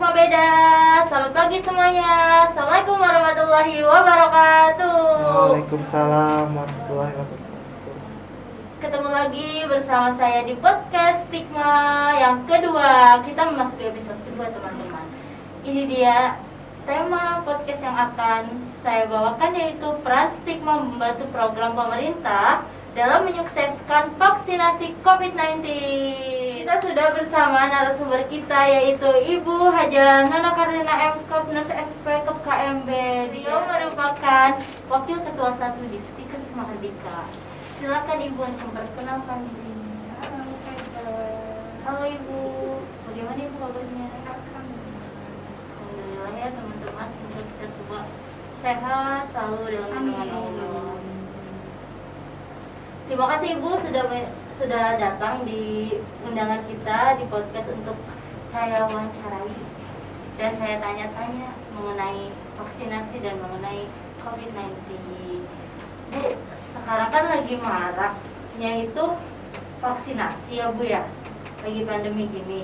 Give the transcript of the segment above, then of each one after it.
Stigma Beda. Selamat pagi semuanya. Assalamualaikum warahmatullahi wabarakatuh. Waalaikumsalam warahmatullahi wabarakatuh. Ketemu lagi bersama saya di podcast Stigma yang kedua. Kita memasuki episode kedua, teman-teman. Ini dia tema podcast yang akan saya bawakan, yaitu peran stigma membantu program pemerintah dalam menyukseskan vaksinasi COVID-19. Kita sudah bersama narasumber kita, yaitu Ibu Haja Nona Karina M. Skop Nurse SP KMB. Dia merupakan Wakil Ketua 1 di Stikers Mahardika. Silakan Ibu untuk memperkenalkan dirinya. Halo Ibu, bagaimana Ibu kabarnya? Alhamdulillah ya teman-teman, semoga kita semua sehat selalu dalam lindungan Allah. Terima kasih Ibu sudah datang di undangan kita di podcast untuk saya wawancarai dan saya tanya-tanya mengenai vaksinasi dan mengenai COVID-19. Bu, sekarang kan lagi maraknya itu vaksinasi ya Bu ya, lagi pandemi gini.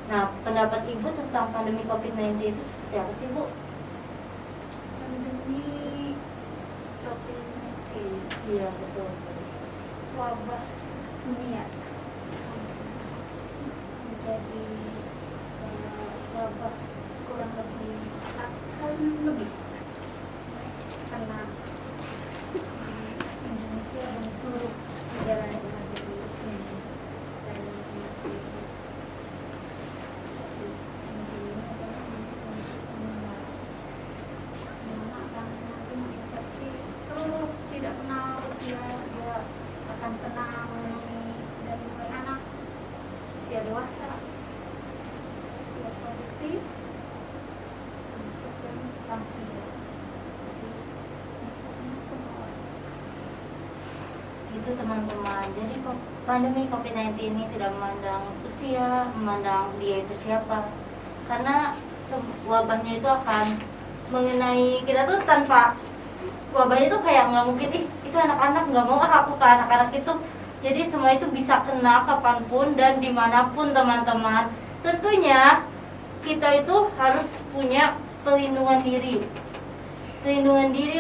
Nah, pendapat Ibu tentang pandemi COVID-19 itu seperti apa sih Bu? Pandemi COVID-19, Iya betul. wabah dunia menjadi wabah kurang lebih 4 tahun lebih karena Indonesia dan seluruh negara yang ada di dunia dan tidak kenal usia, dia akan kena dari mulai anak, usia dewasa, usia produktif, dan lansia. Jadi semua. Itu teman-teman, jadi pandemi COVID-19 ini tidak memandang usia, memandang dia itu siapa, karena wabahnya itu akan mengenai kita tuh tanpa wabahnya tuh kayak nggak mungkin itu anak-anak nggak mau aku ke anak-anak itu, jadi semua itu bisa kena kapanpun dan dimanapun teman-teman. Tentunya kita itu harus punya pelindungan diri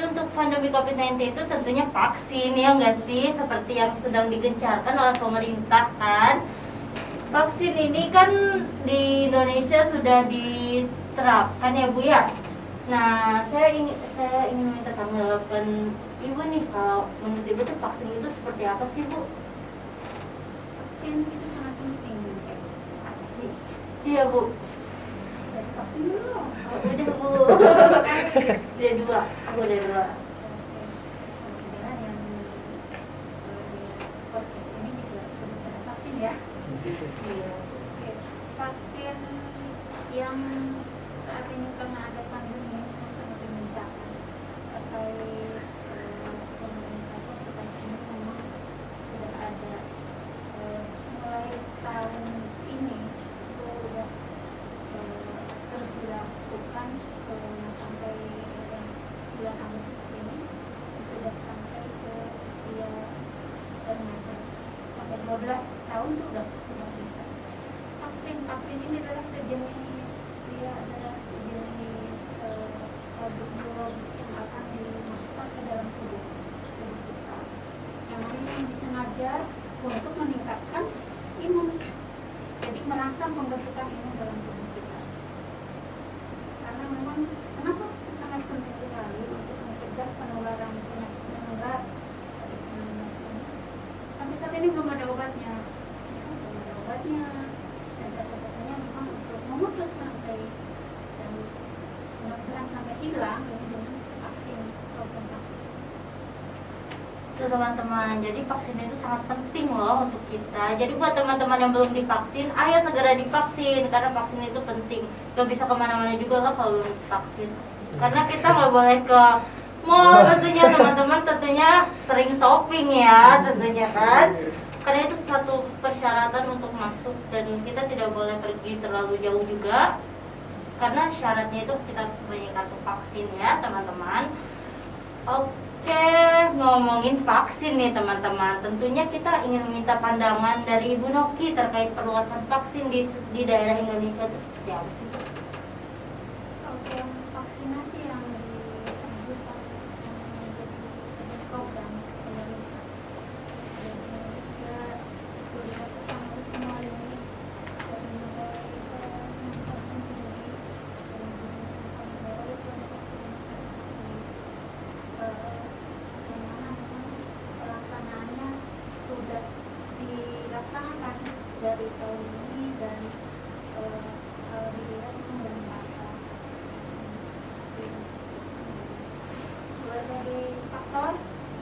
untuk pandemi COVID-19 itu tentunya vaksin, ya nggak sih, seperti yang sedang digencarkan oleh pemerintah kan. Vaksin ini kan di Indonesia sudah diterapkan ya Bu ya. Nah, saya ingin minta tanggapan Ibu nih, kalau menurut Ibu tuh vaksin itu seperti apa sih Bu? Vaksin itu sangat penting. Iya Bu. Dari vaksin dulu. Oh, udah Bu. Udah dua. Aku udah dua. Kemudian yang di podcast ini juga sudah ada vaksin ya. Iya. Oke, vaksin yang saat ini karena ada pandemi sangat dimencakan terkait pemerintah kota ini memang sudah ada mulai tahun ini itu sudah terus dilakukan sampai bulan Agustus ini sudah sampai ke usia remaja sampai 12 tahun itu sudah bisa. Vaksin ini adalah sejenis, dia adalah sejenis produk biologis yang akan dimasukkan ke dalam tubuh kita, yang mana disengaja untuk meningkatkan imun, jadi merangsang pembentukan imun dalam tubuh kita. Karena memang kenapa sangat penting sekali untuk mencegah penularan penyakit menular COVID-19 ini. Sampai saat ini belum ada obatnya, dan kata-katanya memang untuk memutus rantai dan mudah-mudahan sampai hilang ini dengan vaksin program vaksin. Itu teman-teman, jadi vaksin itu sangat penting loh untuk kita. Jadi buat teman-teman yang belum divaksin, ayo segera divaksin, karena vaksin itu penting. Gak bisa kemana-mana juga lah kalau belum divaksin, karena kita nggak boleh ke mall tentunya teman-teman, tentunya sering shopping ya tentunya kan, karena itu satu persyaratan untuk masuk, dan kita tidak boleh pergi terlalu jauh juga karena syaratnya itu kita punya kartu vaksin ya teman-teman. Oke, ngomongin vaksin nih teman-teman, tentunya kita ingin meminta pandangan dari Ibu Noki terkait perluasan vaksin di daerah Indonesia itu seperti apa sih? di tahun ini dan kalau dilihat itu bermanfaat. Mulai dari faktor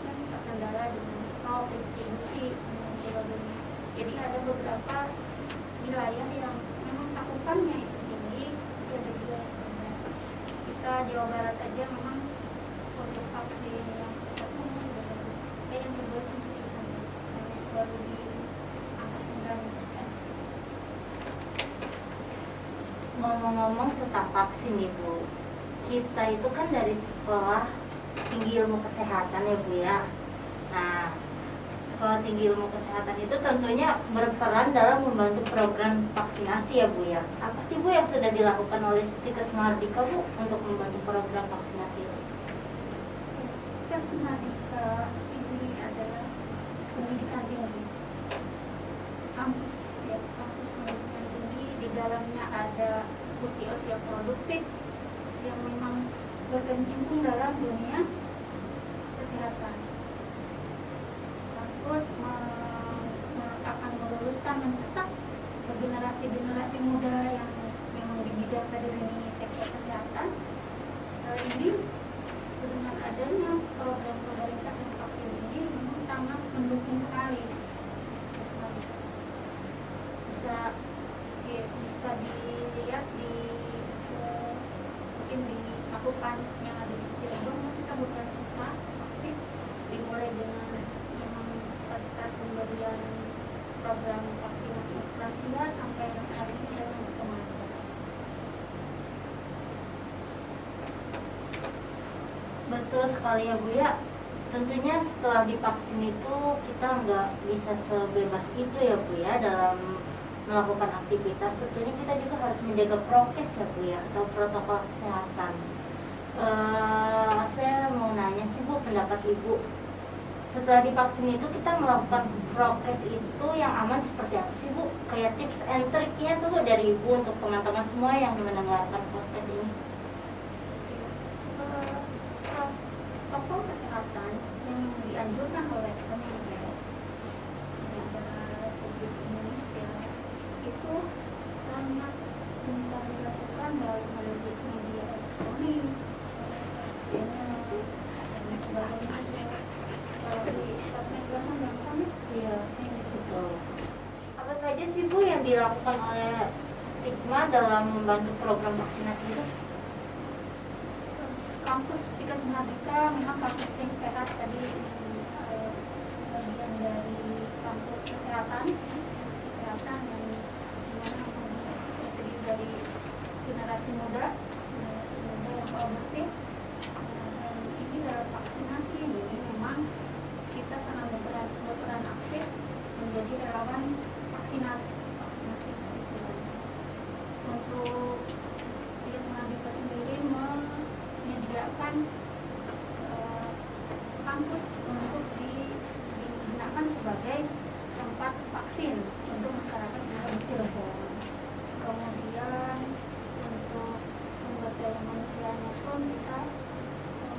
kan terkendala dengan stok, distribusi, dan sebagainya. Jadi ada beberapa wilayah yang memang cakupannya itu tinggi, tapi ada juga yang rendah. Kita Jawa Barat aja memang untuk vaksin yang satu yang kedua sih hanya baru di angka 9%. Ngomong-ngomong tentang vaksin nih Bu, kita itu kan dari sekolah tinggi ilmu kesehatan ya Bu ya. Nah, sekolah tinggi ilmu kesehatan itu tentunya berperan dalam membantu program vaksinasi ya Bu ya. Apa sih Bu yang sudah dilakukan oleh Stikes Mahardika Bu untuk membantu program vaksinasi itu? Mahardika ini adalah pendidikan tinggi, kampus ya, kampus pendidikan tinggi. Di dalamnya ada usia-usia produktif yang memang berkecimpung dalam dunia kesehatan. Kampus akan meluluskan, mencetak generasi-generasi muda yang memang di bidang tadi ini sektor kesehatan. Kali ini dengan adanya program pemerintah yang vaksin ini memang sangat mendukung sekali. Bisa dilihat di mungkin di cakupan yang ada di Cirebon, kita bukan kita aktif dimulai dengan memang pada saat pemberian program vaksinasi lansia sampai hari ini dalam kemasan. Betul sekali ya Bu ya. Tentunya setelah divaksin itu kita nggak bisa sebebas itu ya Bu ya dalam melakukan aktivitas. Tentunya kita juga harus menjaga prokes ya Bu ya, atau protokol kesehatan. Saya mau nanya sih Bu, pendapat Ibu, setelah divaksin itu kita melakukan prokes itu yang aman seperti apa sih Bu? Kayak tips and triknya tuh Bu dari Ibu untuk teman-teman semua yang mendengarkan podcast ini. Protokol kesehatan yang dianjurkan oleh Kemenkes negara Republik Indonesia itu sangat bisa dilakukan melalui media elektronik, dan sebagainya. Kalau di sosmed kan gampang ya, Betul. Apa saja sih Bu yang dilakukan oleh Stigma dalam membantu program vaksinasi itu? kampus Stikes Mahardika memang kampus yang sehat tadi, bagian dari kampus kesehatan yang dimana terdiri dari generasi muda yang produktif. Dan ini dalam vaksinasi ini memang kita sangat berperan aktif menjadi relawan vaksinasi untuk Stikes Mahardika sendiri menyediakan kampus untuk digunakan sebagai tempat vaksin untuk masyarakat yang ada di Cirebon. Kemudian untuk sumber daya manusianya pun kita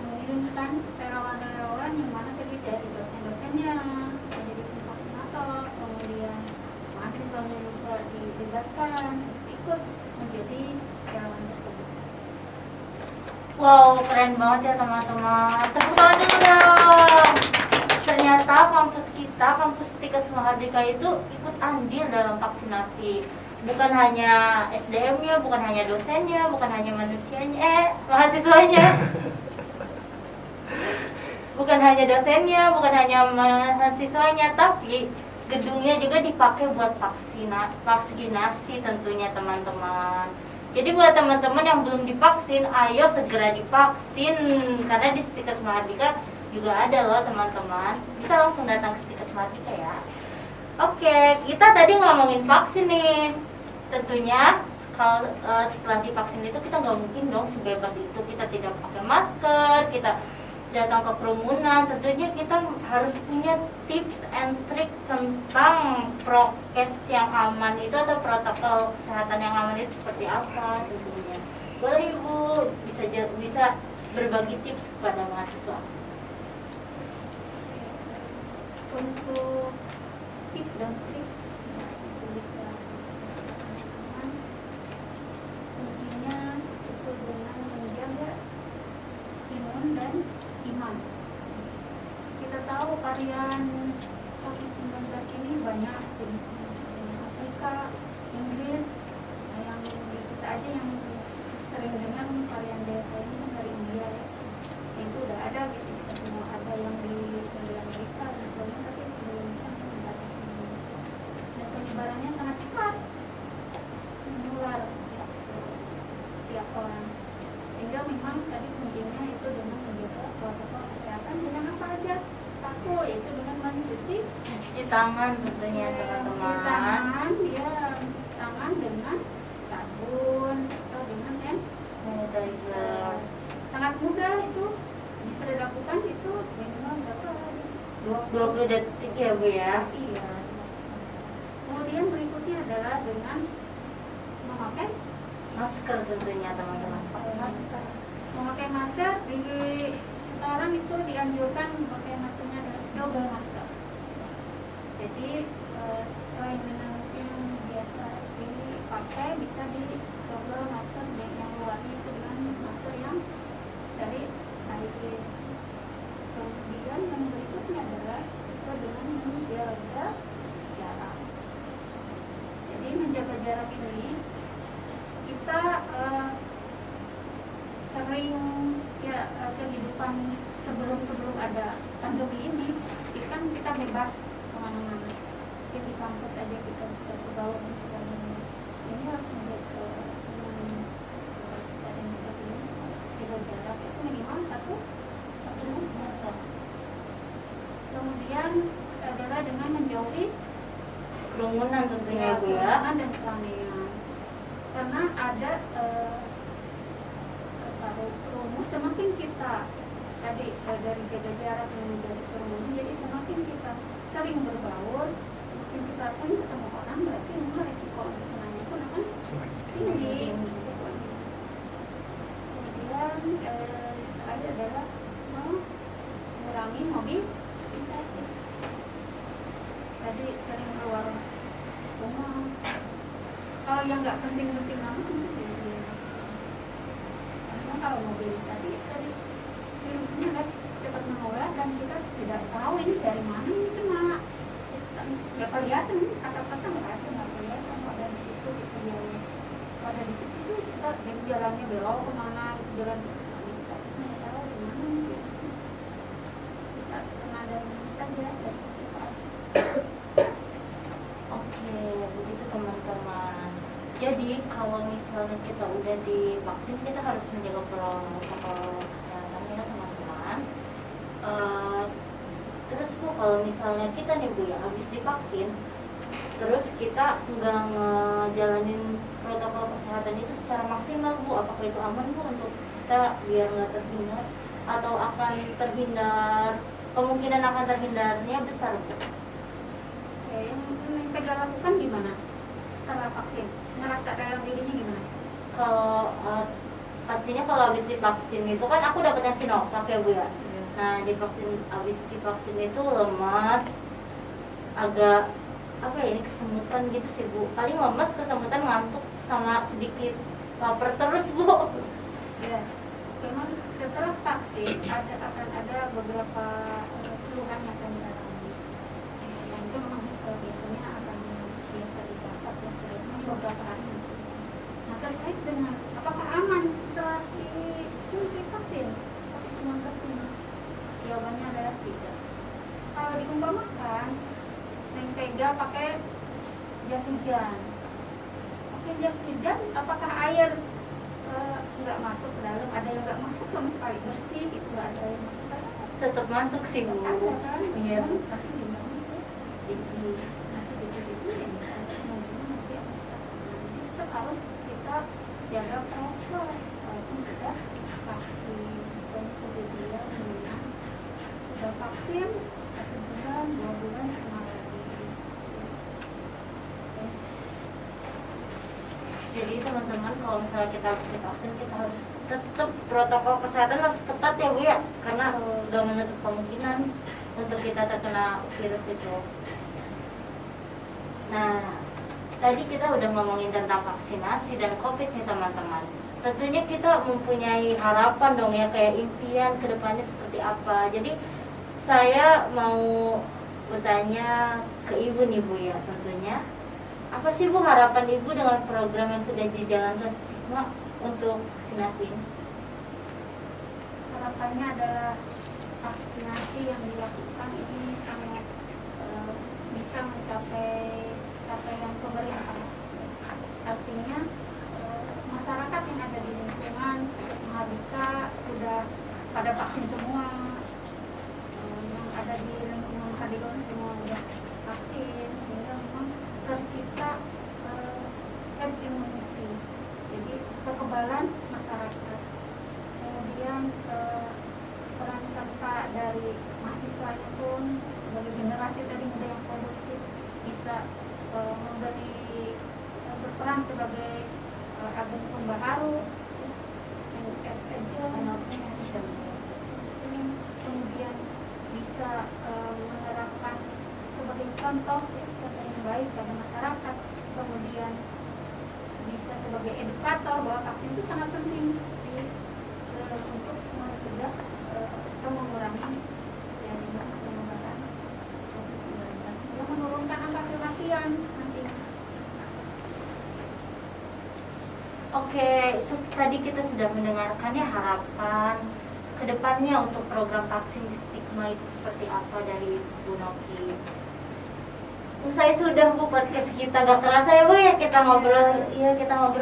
mengirimkan relawan-relawan yang mana terdiri dari dosen-dosennya, menjadi vaksinator, kemudian mahasiswanya juga dilibatkan ikut menjadi relawan tersebut. Wow, keren banget ya teman-teman. Tepuk tangan dulu dong. Ternyata kampus kita, kampus Stikes Mahardika itu ikut andil dalam vaksinasi. Bukan hanya SDM-nya, bukan hanya dosennya, bukan hanya mahasiswanya. Bukan hanya dosennya, bukan hanya mahasiswanya, tapi gedungnya juga dipakai buat vaksinasi tentunya teman-teman. Jadi buat teman-teman yang belum divaksin, ayo segera divaksin, karena di Stikes Mahardika juga ada loh teman-teman. Bisa langsung datang ke Stikes Mahardika ya. Oke, kita tadi ngomongin vaksin nih. Tentunya kalau setelah divaksin itu kita nggak mungkin dong sebebas itu, kita tidak pakai masker, kita datang ke kerumunan. Tentunya kita harus punya tips and trik tentang prokes yang aman itu, atau protokol kesehatan yang aman itu seperti apa tentunya. Boleh Ibu bisa berbagi tips kepada mahasiswa. Untuk tips dan trik bisa banyak jenis Afrika, Inggris. Nah, yang di kita aja yang sering dengar varian Delta ini kan dari India ya. Itu udah ada gitu, kita semua ada yang di Amerika dan sebagainya, tapi belum kan membatasi. Dan penyebarannya sangat cepat, menular ya, ke tiap orang. Sehingga memang tadi kuncinya itu dengan menjaga protokol kesehatan dengan apa aja. Satu yaitu dengan mencuci tangan tentunya cuci teman-teman. tangan, ya, tangan dengan sabun atau dengan hand Sanitizer. sangat mudah itu bisa dilakukan itu minimal berapa 20 detik ya Bu ya. iya. Kemudian berikutnya adalah dengan memakai Masker tentunya teman-teman. masker. Memakai masker di sekarang itu dianjurkan memakai maskernya adalah double masker. Jadi selain dengan yang biasa dipakai, bisa di double masker yang luarnya itu dengan masker yang dari kain. Kemudian yang berikutnya adalah itu dengan menjaga jarak. Jadi menjaga jarak ini kita sering ya kehidupan sebelum ada pandemi ini kan kita bebas kemana-mana. Jadi di kampus aja kita bisa bergaul dan sebagainya. Ini harus menjaga dengan keadaan seperti ini, jaga jarak itu minimal satu meter. Kemudian adalah dengan menjauhi Kerumunan tentunya Bu ya. kerumunan dan keramaian. Karena ada rumus semakin kita tadi dari jaga jarak dan menjadi kerumunan, jadi semakin kita sering berbaur, semakin kita sering ketemu orang, berarti memang resiko untuk kenanya pun akan tinggi. Kemudian terakhir adalah mengurangi mobilisasi. Tadi sering keluar rumah. Kalau yang nggak penting-penting amat mungkin ya. Karena kalau mobilisasi tadi virusnya kan cepat menular dan kita tidak tahu ini dari mana, ini cuma nggak kelihatan, kata-kata nggak kelihatan pada di situ gitu ya. Pada di situ tuh kita jalannya belok kemana, jalan kita nggak tahu di mana bisa kena dari mana saja. Oke, begitu teman-teman. Jadi kalau misalnya kita udah divaksin, kita harus menjaga protokol kesehatan ya teman-teman. Terus Bu, kalau misalnya kita nih Bu ya habis divaksin, terus kita nggak ngejalanin protokol kesehatan itu secara maksimal Bu, apakah itu aman Bu untuk kita biar nggak terhindar atau akan terhindar, kemungkinan akan terhindarnya besar Bu? Yang pegang lakukan gimana setelah vaksin? Ngerasa dalam dirinya gimana? Kalau pastinya kalau habis divaksin itu kan aku dapatnya Sinovac ya Bu ya. Nah habis divaksin itu lemas, agak apa ya, ini kesemutan gitu sih Bu. Paling lemas, kesemutan, ngantuk, sama sedikit lapar terus Bu. Ya, memang setelah vaksin akan ada beberapa keluhan yang akan dialami. Dan itu memang biasanya akan biasa didapat ya beberapa hari. Nah, terkait dengan apakah aman setelah divaksin COVID-19 ini? Jawabannya adalah tidak. Kalau diumpamakan, mentega pakai jas hujan. Pakai jas hujan, apakah air nggak masuk ke dalam? Ada yang nggak masuk sama sekali, bersih itu nggak ada yang masuk ke dalam. Tetap masuk sih Bu. Ada kan? Iya. Pasti di dalam itu. Jadi masih itu yang bisa mungkin nanti tetap harus kita jaga protokol walaupun sudah vaksin. Dan kemudian sudah vaksin 1 bulan 2 bulan kena lagi. Jadi teman-teman kalau misalnya kita habis divaksin, kita harus tetap protokol kesehatan harus ketat ya Bu ya, karena nggak menutup kemungkinan untuk kita terkena virus itu. Nah, tadi kita udah ngomongin tentang vaksinasi dan COVID nih teman-teman. Tentunya kita mempunyai harapan dong ya, kayak impian kedepannya seperti apa. Jadi saya mau bertanya ke Ibu nih Bu ya tentunya. Apa sih Bu harapan Ibu dengan program yang sudah dijalankan Stigma untuk vaksinasi ini? Harapannya adalah vaksinasi yang dilakukan ini sangat bisa mencapai capaian pemerintah. Artinya masyarakat yang ada di lingkungan Mahardika sudah pada vaksin semua, yang ada di lingkungan Mahardika semua sudah vaksin, sehingga memang tercipta herd immunity, jadi kekebalan masyarakat. Kemudian peran serta dari mahasiswanya pun sebagai generasi tadi muda yang produktif bisa berperan sebagai agen pembaharu kemudian bisa menerapkan sebagai contoh yang baik pada masyarakat, kemudian bisa sebagai edukator bahwa vaksin itu sangat penting untuk mencegah atau mengurangi penyebaran COVID-19 yang menurunkan angka kematian nantinya. Oke, itu tadi kita sudah mendengarkan ya harapan kedepannya untuk program vaksin di Stigma itu seperti apa dari Bu Noki. Usai sudah Bu podcast kita gak kerasa ya Bu ya kita ngobrol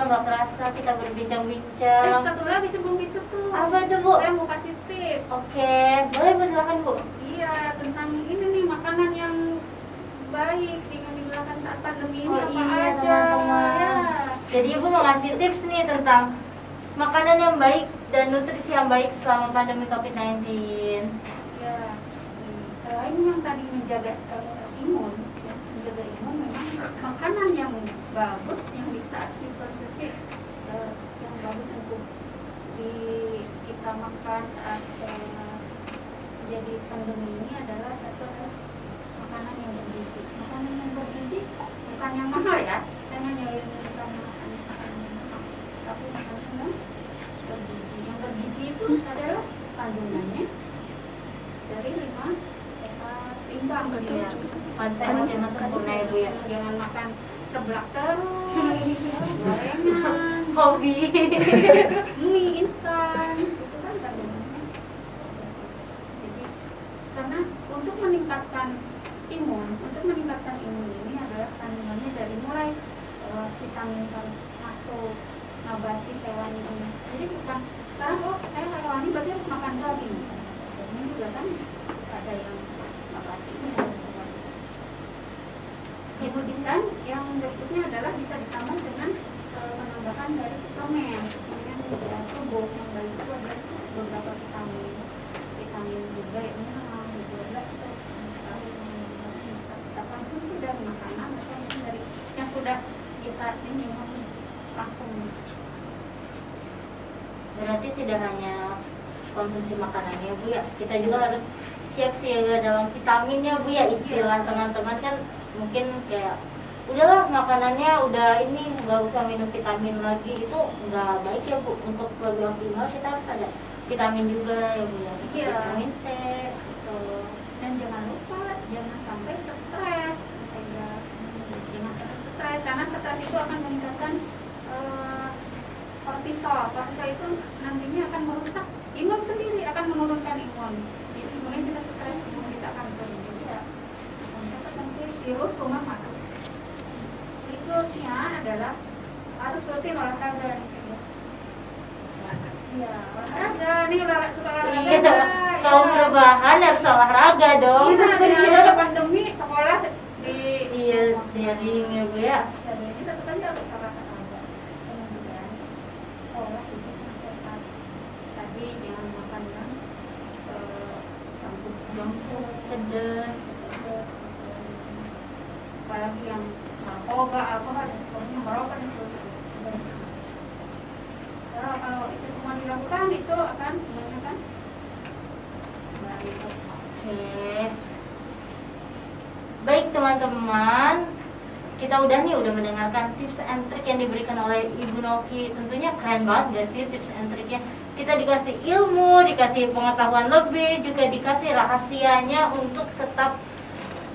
gak kerasa, kita berbincang-bincang. Satu lagi sebelum itu tuh. Apa itu Bu? Saya mau kasih tips. Oke, boleh Bu silakan Bu. Iya, tentang ini nih makanan yang baik yang digunakan saat pandemi ini apa iya, aja. teman-teman. Ya. Jadi Ibu mau ngasih tips nih tentang makanan yang baik dan nutrisi yang baik selama pandemi COVID-19. Ya. Selain yang tadi menjaga imun, memang makanan yang bagus yang bisa dikonsumsi yang bagus untuk kita makan saat jadi pandemi ini adalah satu makanan yang bergizi. Makanan yang bergizi bukan yang mahal ya, saya nyariin bukan makanan yang mahal, tapi makanan yang bergizi. Yang bergizi itu adalah kandungannya dari 5 seimbang. Ya. Mantap sempurna ya Bu ya. Jangan makan seblak terus, gorengan, Hobi. mie instan, itu kan kandungannya. Jadi karena untuk meningkatkan imun ini adalah kandungannya dari mulai vitamin masuk nabati hewani ini. Jadi bukan sekarang saya hewani berarti harus makan daging. Ini juga kan ada yang nabati ini. Kemudian yang berikutnya adalah bisa ditambah dengan penambahan dari suplemen yang dari tubuh yang baik itu ada beberapa vitamin juga yang juga kita konsumsi dari makanan atau mungkin dari yang sudah kita ini langsung. Berarti tidak hanya konsumsi makanannya Bu ya, kita juga harus siap siaga dalam vitaminnya Bu ya. Istilah teman-teman kan mungkin kayak udahlah makanannya udah ini nggak usah minum vitamin lagi, itu nggak baik ya Bu. Untuk program optimal kita harus ada vitamin juga ya Bu ya. Iya. Vitamin C gitu. Dan jangan lupa jangan sampai stres, jangan sampai stres karena stres itu akan meningkatkan kortisol. Kortisol itu nantinya akan merusak imun sendiri, akan menurunkan imun. Jadi sebenarnya kita stres, imun kita akan turun. Nanti virus rumah masuk. Berikutnya adalah harus rutin olahraga. Iya, olahraga nih suka olahraga. Iya, kalau perubahan harus olahraga dong. Iya, ada pandemi sekolah Iya, daring ya Bu ya. jadi ini tetap aja harus olahraga. Kemudian pola hidup yang sehat. Tadi jangan makan yang campur Pedas. apalagi yang narkoba, alkohol dan sebagainya, merokok dan sebagainya. Kalau itu semua dilakukan itu akan sebenarnya kan baik. Oke. Baik teman-teman, kita udah mendengarkan tips and trick yang diberikan oleh Ibu Noki. Tentunya keren banget gak sih tips and triknya. Kita dikasih ilmu, dikasih pengetahuan lebih, juga dikasih rahasianya untuk tetap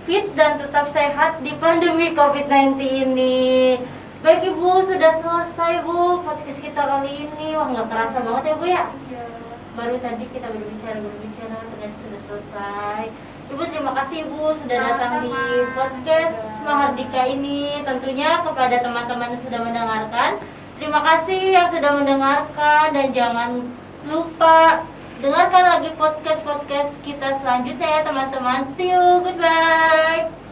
fit dan tetap sehat di pandemi COVID-19 ini. Baik Ibu, sudah selesai Bu podcast kita kali ini. Wah, nggak kerasa banget ya Bu ya. Iya. Baru tadi kita berbicara ternyata sudah selesai. Ibu terima kasih Ibu sudah datang di podcast Mahardika ini. Tentunya kepada teman-teman yang sudah mendengarkan, terima kasih yang sudah mendengarkan dan jangan lupa dengarkan lagi podcast kita selanjutnya ya teman-teman. See you, goodbye.